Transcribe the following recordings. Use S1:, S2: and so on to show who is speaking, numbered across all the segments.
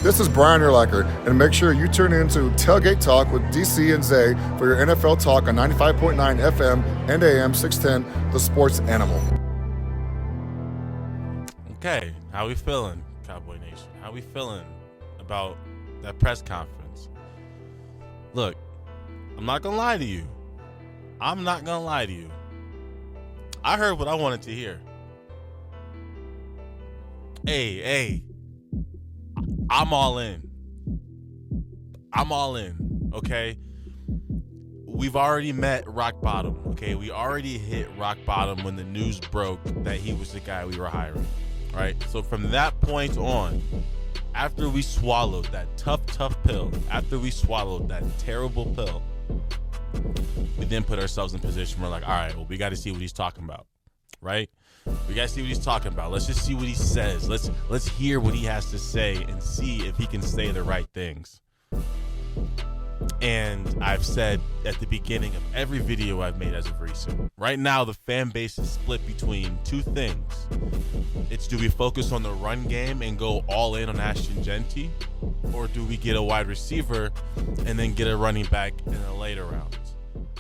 S1: This is Brian Urlacher, and make sure you tune in to Tailgate Talk with DC and Zay for your NFL talk on 95.9 FM and AM 610, The Sports Animal.
S2: Okay, how we feeling, Cowboy Nation? How we feeling about that press conference? Look, I'm not going to lie to you. I heard what I wanted to hear. Hey, I'm all in, okay? We've already met rock bottom, okay? We already hit rock bottom when the news broke that he was the guy we were hiring, right? So from that point on, after we swallowed that tough pill, after we swallowed that terrible pill, we then put ourselves in position. We're like, all right, well, we got to see what he's talking about, right? We got to see what he's talking about. Let's just see what he says. Let's hear what he has to say and see if he can say the right things. And I've said at the beginning of every video I've made as of recent, right now the fan base is split between two things. It's, do we focus on the run game and go all in on Ashton Jeanty, or do we get a wide receiver and then get a running back in the later rounds?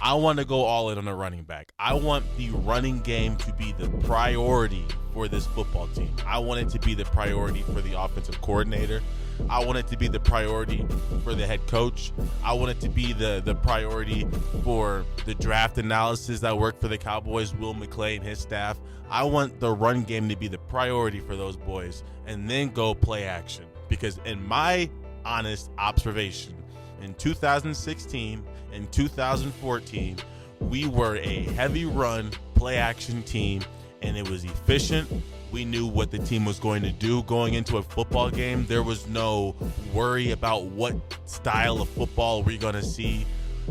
S2: I want to go all in on a running back. I want the running game to be the priority for this football team. I want it to be the priority for the offensive coordinator. I want it to be the priority for the head coach. I want it to be the priority for the draft analysis that work for the Cowboys, Will McClay and his staff. I want the run game to be the priority for those boys, and then go play action. Because in my honest observation, in 2016 and 2014, we were a heavy run, play action team, and it was efficient. We knew what the team was going to do going into a football game. There was no worry about what style of football we're going to see.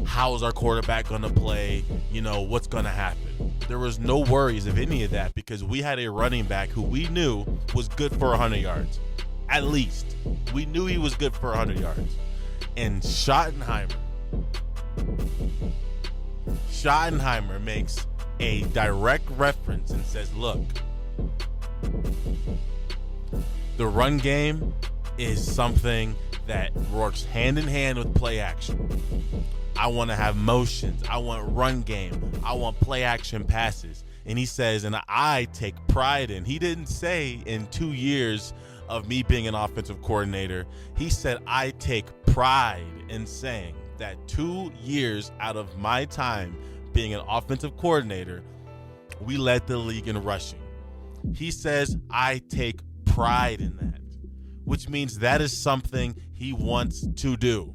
S2: How is our quarterback going to play? What's going to happen? There was no worries of any of that because we had a running back who we knew was good for 100 yards. At least. We knew he was good for 100 yards. And Schottenheimer makes a direct reference and says, look, the run game is something that works hand in hand with play action. I want to have motions. I want run game. I want play action passes. And he says, and I take pride in, he didn't say in 2 years of me being an offensive coordinator, he said, I take pride in saying that 2 years out of my time being an offensive coordinator, we led the league in rushing. He says, I take pride in that, which means that is something he wants to do.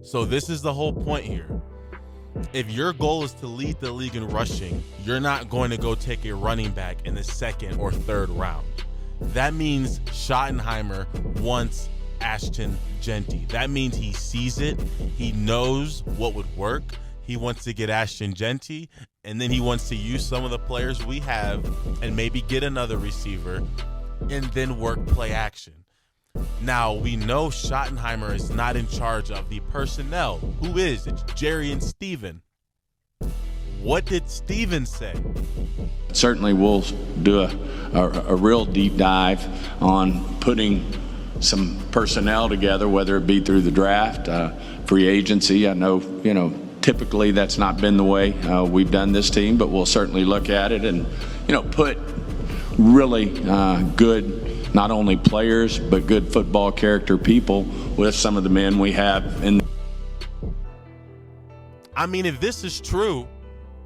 S2: So this is the whole point here. If your goal is to lead the league in rushing, you're not going to go take a running back in the second or third round. That means Schottenheimer wants Ashton Jeanty. That means he sees it. He knows what would work. He wants to get Ashton Jeanty, and then he wants to use some of the players we have and maybe get another receiver and then work play action. Now, we know Schottenheimer is not in charge of the personnel. Who is? It's Jerry and Steven. What did Steven say?
S3: Certainly we'll do a real deep dive on putting some personnel together, whether it be through the draft, free agency. I know, typically that's not been the way we've done this team, but we'll certainly look at it and, put really good, not only players, but good football character people with some of the men we have in.
S2: I mean, if this is true,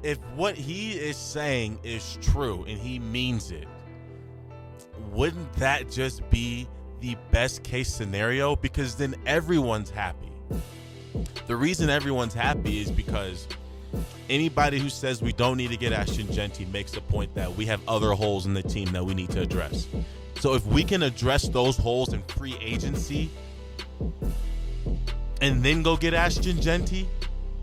S2: if what he is saying is true and he means it, wouldn't that just be the best case scenario? Because then everyone's happy. The reason everyone's happy is because anybody who says we don't need to get Ashton Jeanty makes the point that we have other holes in the team that we need to address. So if we can address those holes in free agency and then go get Ashton Jeanty,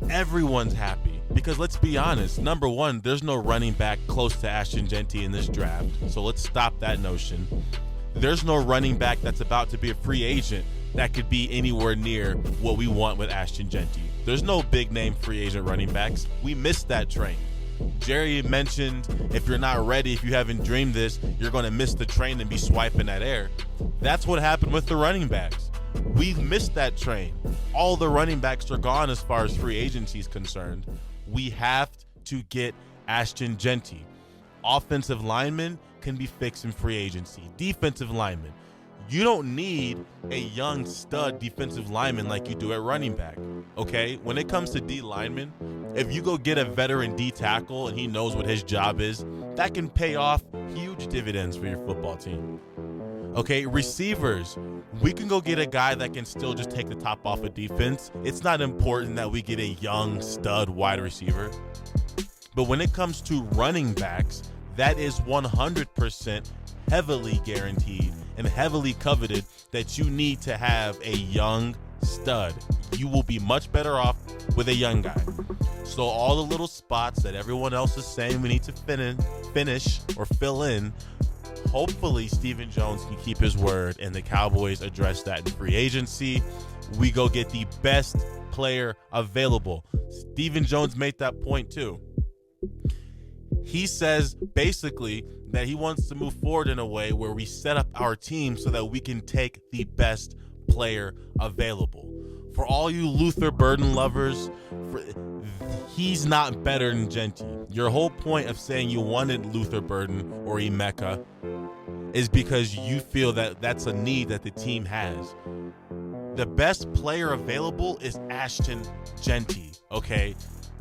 S2: everyone's happy. Because let's be honest, number one, there's no running back close to Ashton Jeanty in this draft. So let's stop that notion. There's no running back that's about to be a free agent that could be anywhere near what we want with Ashton Jeanty. There's no big name free agent running backs. We missed that train. Jerry mentioned if you're not ready, if you haven't dreamed this, you're going to miss the train and be swiping that air. That's what happened with the running backs. We've missed that train. All the running backs are gone as far as free agency is concerned. We have to get Ashton Jeanty. Offensive linemen can be fixed in free agency. Defensive linemen. You don't need a young stud defensive lineman like you do at running back, okay? When it comes to D linemen, if you go get a veteran D tackle and he knows what his job is, that can pay off huge dividends for your football team. Okay, receivers, we can go get a guy that can still just take the top off of defense. It's not important that we get a young stud wide receiver. But when it comes to running backs, that is 100% heavily guaranteed and heavily coveted that you need to have a young stud. You will be much better off with a young guy. So all the little spots that everyone else is saying we need to finish or fill in, hopefully Stephen Jones can keep his word and the Cowboys address that in free agency. We go get the best player available. Stephen Jones made that point too. He says basically that he wants to move forward in a way where we set up our team so that we can take the best player available. For all you Luther Burden lovers, he's not better than Jeanty. Your whole point of saying you wanted Luther Burden or Emeka is because you feel that that's a need that the team has. The best player available is Ashton Jeanty, okay?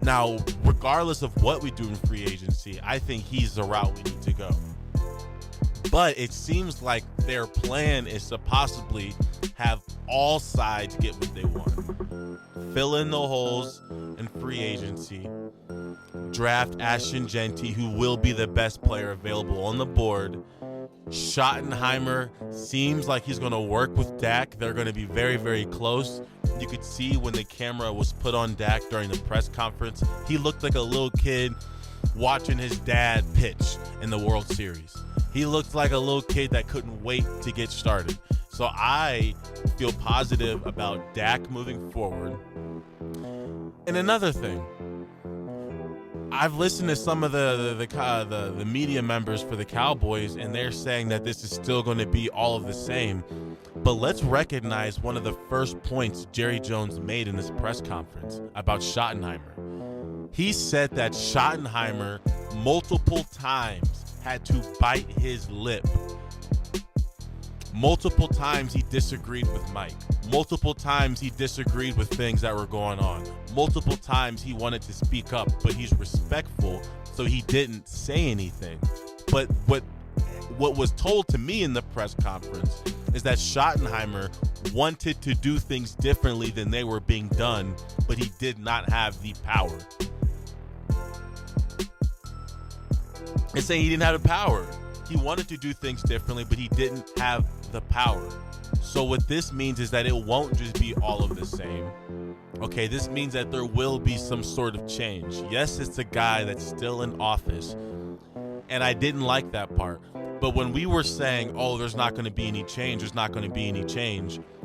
S2: Now, regardless of what we do in free agency, I think he's the route we need to go. But it seems like their plan is to possibly have all sides get what they want. Fill in the holes in free agency. Draft Ashton Jeanty, who will be the best player available on the board. Schottenheimer seems like he's going to work with Dak. They're going to be very, very close. You could see when the camera was put on Dak during the press conference, he looked like a little kid watching his dad pitch in the World Series. He looked like a little kid that couldn't wait to get started. So I feel positive about Dak moving forward. And another thing, I've listened to some of the media members for the Cowboys, and they're saying that this is still going to be all of the same. But let's recognize one of the first points Jerry Jones made in this press conference about Schottenheimer. He said that Schottenheimer multiple times had to bite his lip. Multiple times he disagreed with Mike. Multiple times he disagreed with things that were going on. Multiple times he wanted to speak up, but he's respectful, so he didn't say anything. But what was told to me in the press conference is that Schottenheimer wanted to do things differently than they were being done, but he did not have the power. It's saying he didn't have the power. He wanted to do things differently, but he didn't have the power. So what this means is that it won't just be all of the same. Okay, this means that there will be some sort of change. Yes, it's a guy that's still in office, and I didn't like that part. But when we were saying, oh, there's not going to be any change,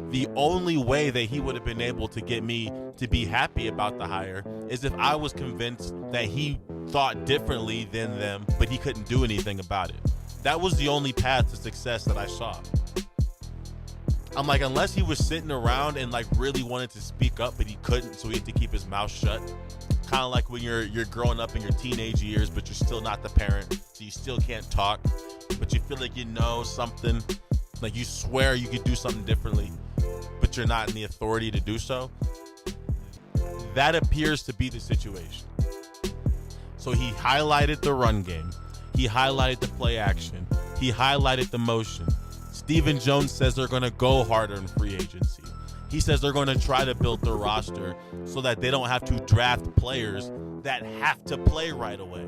S2: the only way that he would have been able to get me to be happy about the hire is if I was convinced that he thought differently than them, but he couldn't do anything about it. That was the only path to success that I saw. I'm like, unless he was sitting around and like really wanted to speak up, but he couldn't, so he had to keep his mouth shut. Kind of like when you're growing up in your teenage years, but you're still not the parent, so you still can't talk, but you feel like you know something, like you swear you could do something differently, but you're not in the authority to do so. That appears to be the situation. So he highlighted the run game. He highlighted the play action. He highlighted the motion. Stephen Jones says they're going to go harder in free agency. He says they're going to try to build the roster so that they don't have to draft players that have to play right away.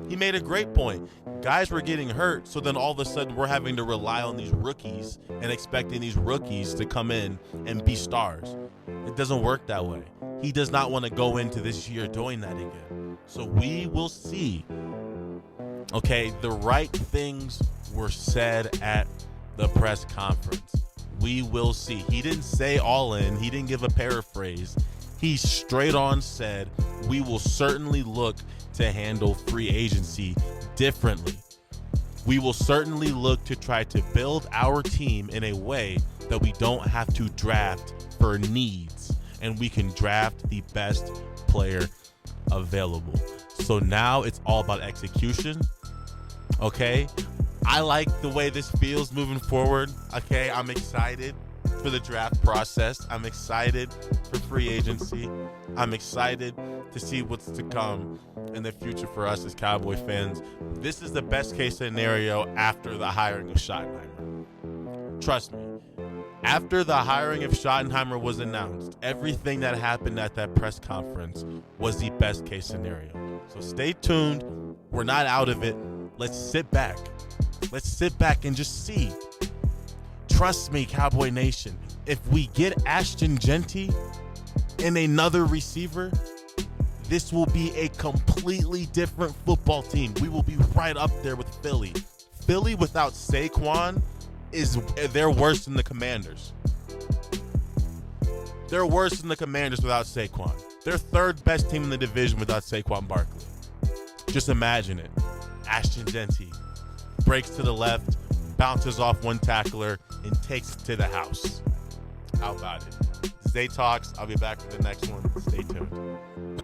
S2: He made a great point. Guys were getting hurt, so then all of a sudden we're having to rely on these rookies and expecting these rookies to come in and be stars. It doesn't work that way. He does not want to go into this year doing that again. So we will see. Okay, the right things were said at the press conference. We will see. He didn't say all in. He didn't give a paraphrase. He straight on said, we will certainly look to handle free agency differently. We will certainly look to try to build our team in a way that we don't have to draft for needs, and we can draft the best player available. So now it's all about execution. Okay, I like the way this feels moving forward. Okay, I'm excited for the draft process. I'm excited for free agency. I'm excited to see what's to come in the future for us as Cowboy fans. This is the best case scenario after the hiring of Schottenheimer. Trust me. After the hiring of Schottenheimer was announced, everything that happened at that press conference was the best case scenario. So stay tuned. We're not out of it. Let's sit back. Let's sit back and just see. Trust me, Cowboy Nation, if we get Ashton Jeanty and another receiver, this will be a completely different football team. We will be right up there with Philly. Philly without Saquon they're worse than the Commanders. They're worse than the Commanders without Saquon. They're third best team in the division without Saquon Barkley. Just imagine it. Ashton Jeanty breaks to the left, bounces off one tackler, and takes it to the house. How about it? Zay Talks. I'll be back for the next one. Stay tuned.